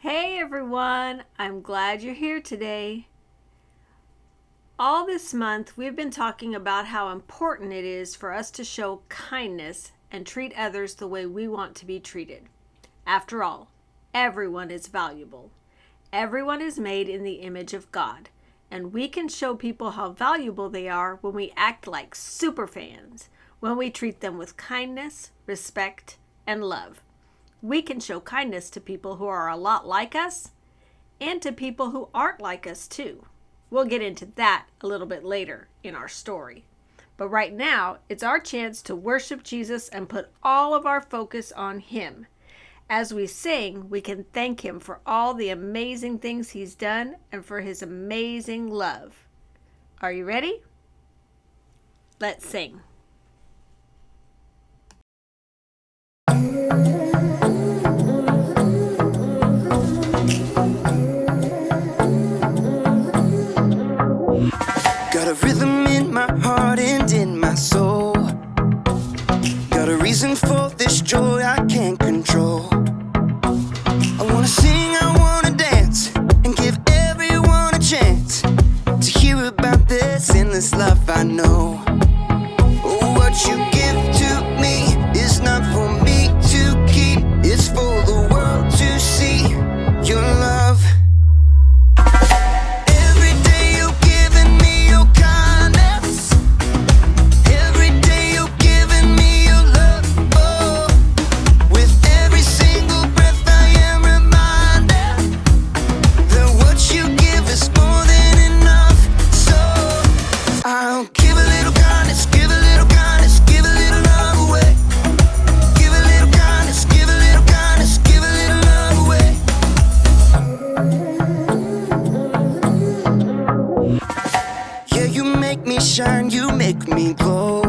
Hey everyone, I'm glad you're here today. All this month, we've been talking about how important it is for us to show kindness and treat others the way we want to be treated. After all, everyone is valuable. Everyone is made in the image of God, and we can show people how valuable they are when we act like superfans, when we treat them with kindness, respect, and love. We can show kindness to people who are a lot like us and to people who aren't like us too. We'll get into that a little bit later in our story. But right now, it's our chance to worship Jesus and put all of our focus on Him. As we sing, we can thank Him for all the amazing things He's done and for His amazing love. Are you ready? Let's sing. Got a rhythm in my heart and in my soul. Got a reason for this joy I can't control. I wanna sing, I wanna dance, and give everyone a chance to hear about this endless love I know. Oh, what you give to me is not for me to keep. It's for the world to see your love. Shine, you make me glow.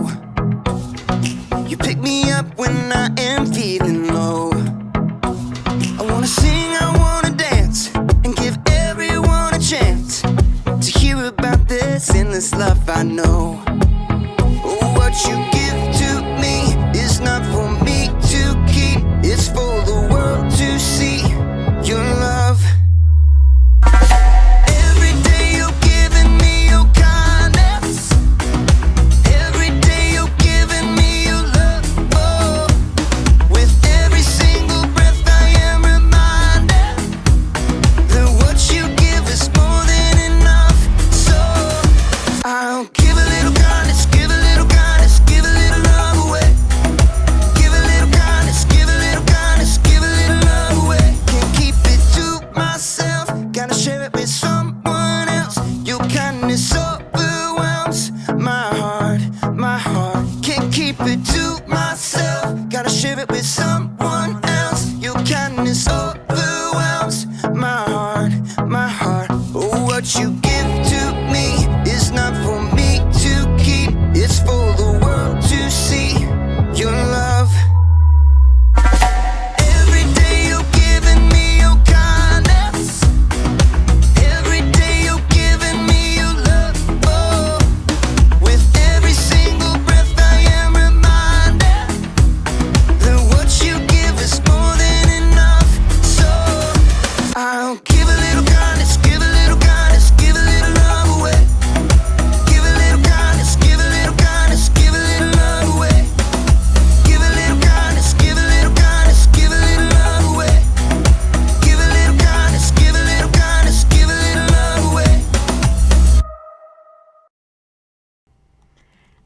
You pick me up when I am feeling low. I wanna sing, I wanna dance, and give everyone a chance to hear about this endless love I know. Oh, what you give to me is not for me to keep. It's for the world to see your love.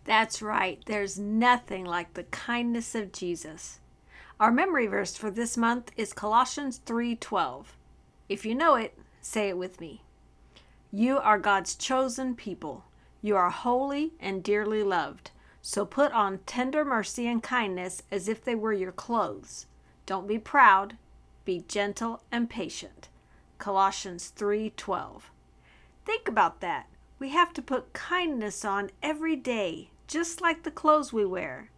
That's right, there's nothing like the kindness of Jesus. Our memory verse for this month is Colossians 3:12. If you know it, say it with me. You are God's chosen people. You are holy and dearly loved. So put on tender mercy and kindness as if they were your clothes. Don't be proud, be gentle and patient. Colossians 3:12. Think about that. We have to put kindness on every day, just like the clothes we wear.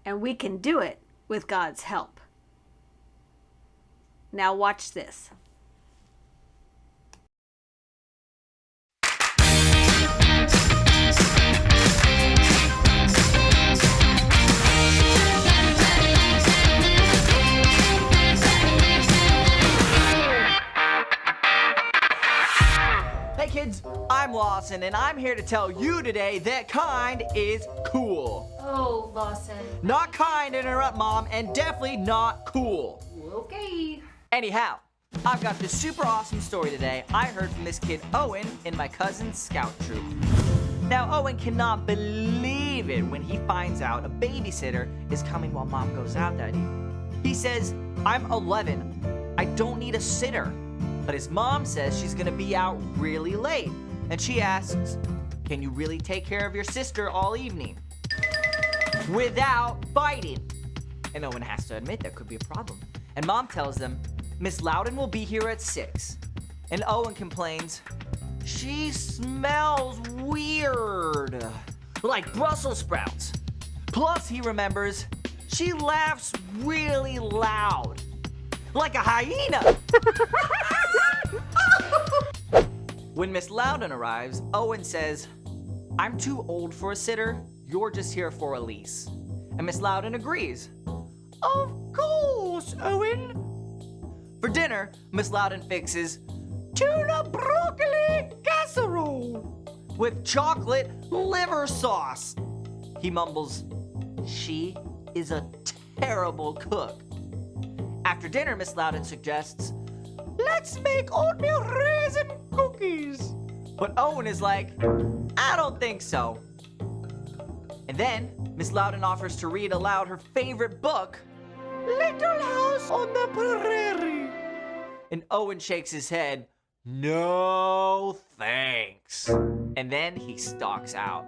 And we can do it with God's help. Now watch this. I'm Lawson, and I'm here to tell you today that kind is cool. Oh, Lawson. Not kind, interrupt Mom, and definitely not cool. Okay. Anyhow, I've got this super awesome story today I heard from this kid Owen in my cousin's scout troop. Now, Owen cannot believe it when he finds out a babysitter is coming while Mom goes out that evening. He says, I'm 11. I don't need a sitter. But his mom says she's gonna be out really late. And she asks, can you really take care of your sister all evening? Without fighting. And Owen has to admit that could be a problem. And Mom tells them, Miss Loudon will be here at 6. And Owen complains, she smells weird. Like Brussels sprouts. Plus he remembers, she laughs really loud. Like a hyena. When Miss Loudon arrives, Owen says, I'm too old for a sitter. You're just here for a lease. And Miss Loudon agrees. Of course, Owen. For dinner, Miss Loudon fixes tuna broccoli casserole with chocolate liver sauce. He mumbles, she is a terrible cook. After dinner, Miss Loudon suggests, let's make oatmeal raisin cookies. But Owen is like, I don't think so. And then Miss Loudon offers to read aloud her favorite book, Little House on the Prairie. And Owen shakes his head, no thanks. And then he stalks out.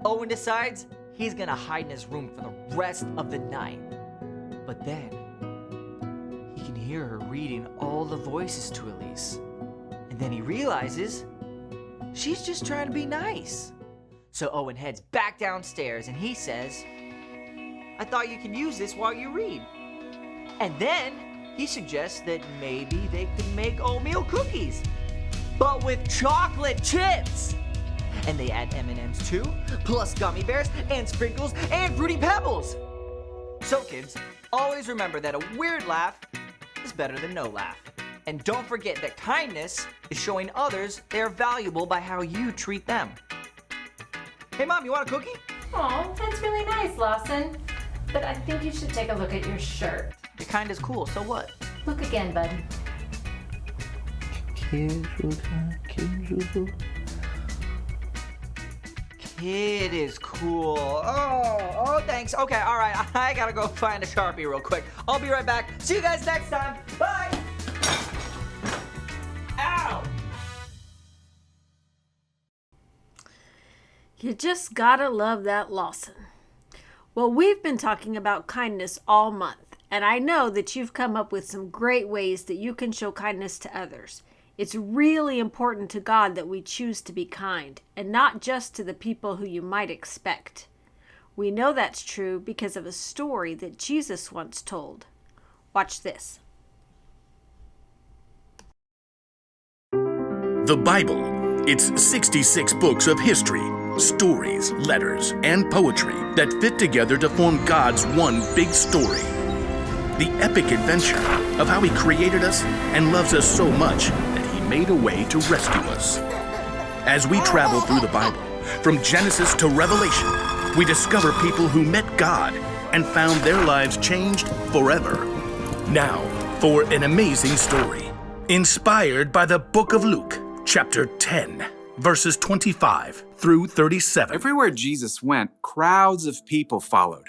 Owen decides he's gonna hide in his room for the rest of the night. But then, he can hear her reading all the voices to Elise. And then he realizes she's just trying to be nice. So Owen heads back downstairs and he says, I thought you could use this while you read. And then he suggests that maybe they could make oatmeal cookies, but with chocolate chips. And they add M&Ms too, plus gummy bears and sprinkles and fruity pebbles. So kids, always remember that a weird laugh is better than no laugh. And don't forget that kindness is showing others they are valuable by how you treat them. Hey Mom, you want a cookie? Oh, that's really nice, Lawson. But I think you should take a look at your shirt. Your kind is cool, so what? Look again, bud. Kid is cool. Oh, thanks. Okay, all right. I gotta go find a Sharpie real quick. I'll be right back. See you guys next time. Bye. Ow. You just gotta love that Lawson. Well, we've been talking about kindness all month, and I know that you've come up with some great ways that you can show kindness to others. It's really important to God that we choose to be kind, and not just to the people who you might expect. We know that's true because of a story that Jesus once told. Watch this. The Bible. It's 66 books of history, stories, letters, and poetry that fit together to form God's one big story. The epic adventure of how He created us and loves us so much that He made a way to rescue us. As we travel through the Bible, from Genesis to Revelation, we discover people who met God and found their lives changed forever. Now, for an amazing story, inspired by the book of Luke, chapter 10, verses 25 through 37. Everywhere Jesus went, crowds of people followed.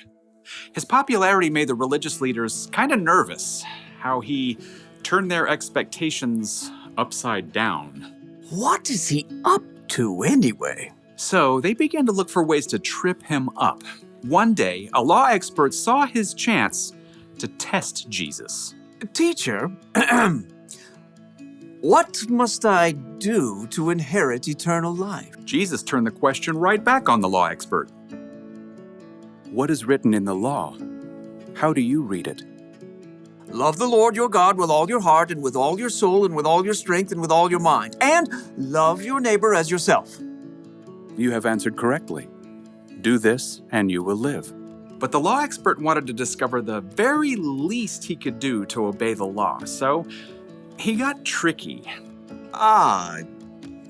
His popularity made the religious leaders kind of nervous, how he turned their expectations upside down. What is he up to anyway? So they began to look for ways to trip him up. One day, a law expert saw his chance to test Jesus. Teacher, what must I do to inherit eternal life? Jesus turned the question right back on the law expert. What is written in the law? How do you read it? Love the Lord your God with all your heart and with all your soul and with all your strength and with all your mind. And love your neighbor as yourself. You have answered correctly. Do this and you will live. But the law expert wanted to discover the very least he could do to obey the law, so he got tricky. Ah,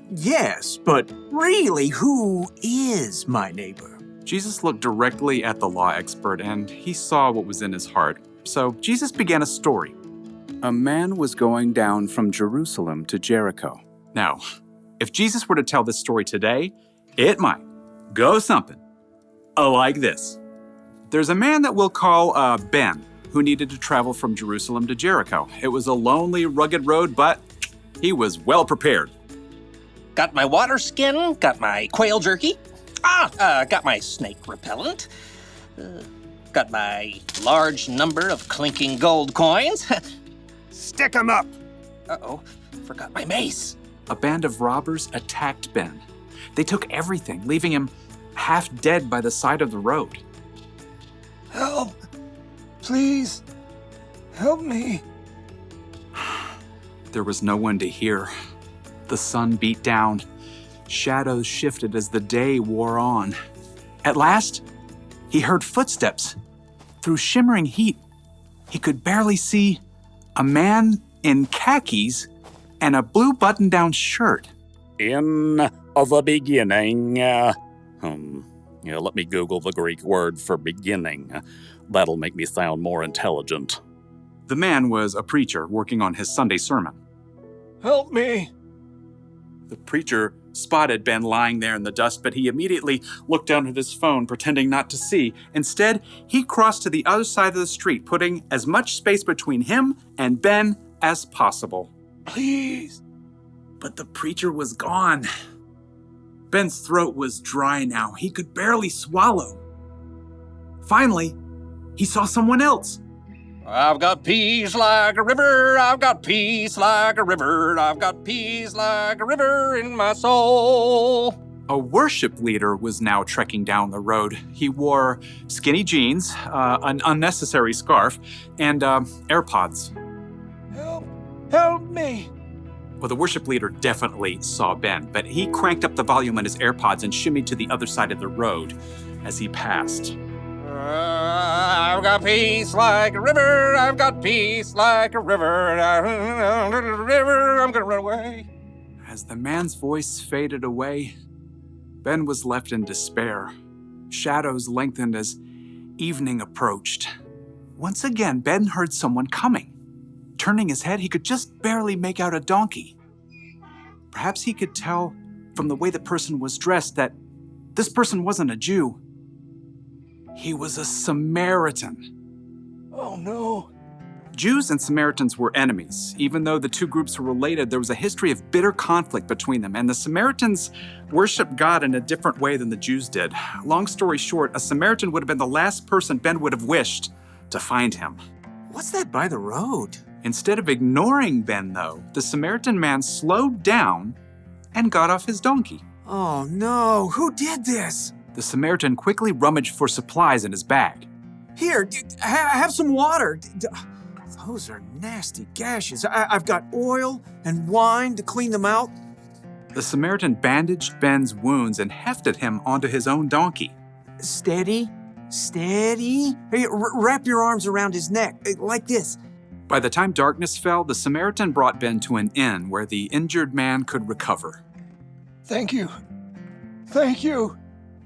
Yes, but really, who is my neighbor? Jesus looked directly at the law expert and he saw what was in his heart. So Jesus began a story. A man was going down from Jerusalem to Jericho. Now, if Jesus were to tell this story today, it might go something like this. There's a man that we'll call Ben, who needed to travel from Jerusalem to Jericho. It was a lonely, rugged road, but he was well prepared. Got my water skin, got my quail jerky. Got my snake repellent. Got my large number of clinking gold coins. Stick 'em up! Uh-oh, forgot my mace. A band of robbers attacked Ben. They took everything, leaving him half dead by the side of the road. Help! Please! Help me! There was no one to hear. The sun beat down. Shadows shifted as the day wore on. At last, he heard footsteps. Through shimmering heat, he could barely see a man in khakis and a blue button-down shirt. In the beginning, let me Google the Greek word for beginning. That'll make me sound more intelligent. The man was a preacher working on his Sunday sermon. Help me! The preacher spotted Ben lying there in the dust, but he immediately looked down at his phone, pretending not to see. Instead, he crossed to the other side of the street, putting as much space between him and Ben as possible. Please! But the preacher was gone. Ben's throat was dry now. He could barely swallow. Finally, he saw someone else. I've got peace like a river, I've got peace like a river, I've got peace like a river in my soul. A worship leader was now trekking down the road. He wore skinny jeans, an unnecessary scarf, and AirPods. Help me! Well, the worship leader definitely saw Ben, but he cranked up the volume on his AirPods and shimmied to the other side of the road as he passed. I've got peace like a river, I've got peace like a river, I'm gonna run away. As the man's voice faded away, Ben was left in despair. Shadows lengthened as evening approached. Once again, Ben heard someone coming. Turning his head, he could just barely make out a donkey. Perhaps he could tell from the way the person was dressed that this person wasn't a Jew. He was a Samaritan. Oh no. Jews and Samaritans were enemies. Even though the two groups were related, there was a history of bitter conflict between them, and the Samaritans worshiped God in a different way than the Jews did. Long story short, a Samaritan would have been the last person Ben would have wished to find him. What's that by the road? Instead of ignoring Ben, though, the Samaritan man slowed down and got off his donkey. Oh no, who did this? The Samaritan quickly rummaged for supplies in his bag. Here, have some water. Those are nasty gashes. I've got oil and wine to clean them out. The Samaritan bandaged Ben's wounds and hefted him onto his own donkey. Steady, steady. Hey, wrap your arms around his neck, like this. By the time darkness fell, the Samaritan brought Ben to an inn where the injured man could recover. Thank you. Thank you.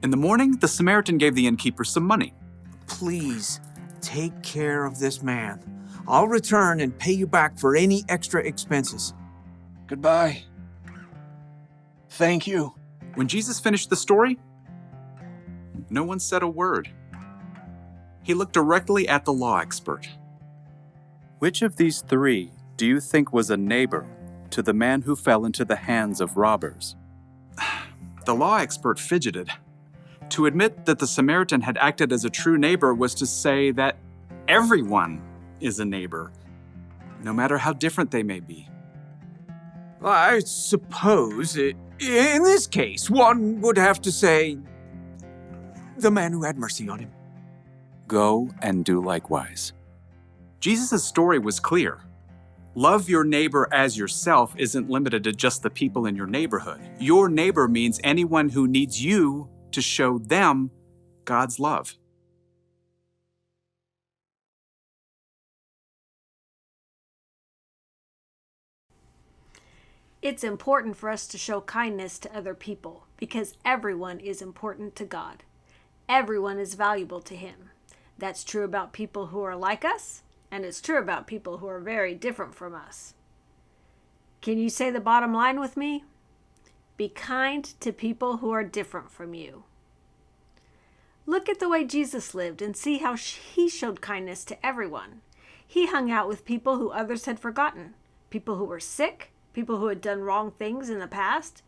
In the morning, the Samaritan gave the innkeeper some money. Please, take care of this man. I'll return and pay you back for any extra expenses. Goodbye. Thank you. When Jesus finished the story, no one said a word. He looked directly at the law expert. Which of these three do you think was a neighbor to the man who fell into the hands of robbers? The law expert fidgeted. To admit that the Samaritan had acted as a true neighbor was to say that everyone is a neighbor, no matter how different they may be. I suppose, in this case, one would have to say the man who had mercy on him. Go and do likewise. Jesus' story was clear. Love your neighbor as yourself isn't limited to just the people in your neighborhood. Your neighbor means anyone who needs you to show them God's love. It's important for us to show kindness to other people because everyone is important to God. Everyone is valuable to Him. That's true about people who are like us, and it's true about people who are very different from us. Can you say the bottom line with me? Be kind to people who are different from you. Look at the way Jesus lived and see how He showed kindness to everyone. He hung out with people who others had forgotten, people who were sick, people who had done wrong things in the past.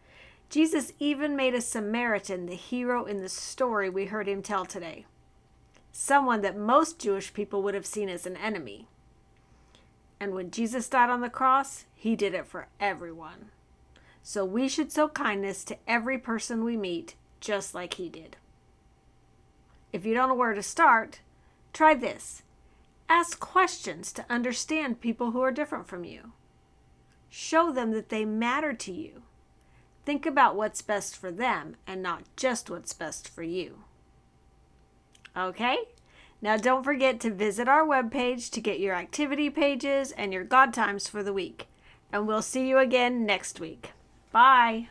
Jesus even made a Samaritan the hero in the story we heard Him tell today, someone that most Jewish people would have seen as an enemy. And when Jesus died on the cross, He did it for everyone. So we should show kindness to every person we meet, just like He did. If you don't know where to start, try this. Ask questions to understand people who are different from you. Show them that they matter to you. Think about what's best for them and not just what's best for you. Okay? Now don't forget to visit our webpage to get your activity pages and your God times for the week. And we'll see you again next week. Bye.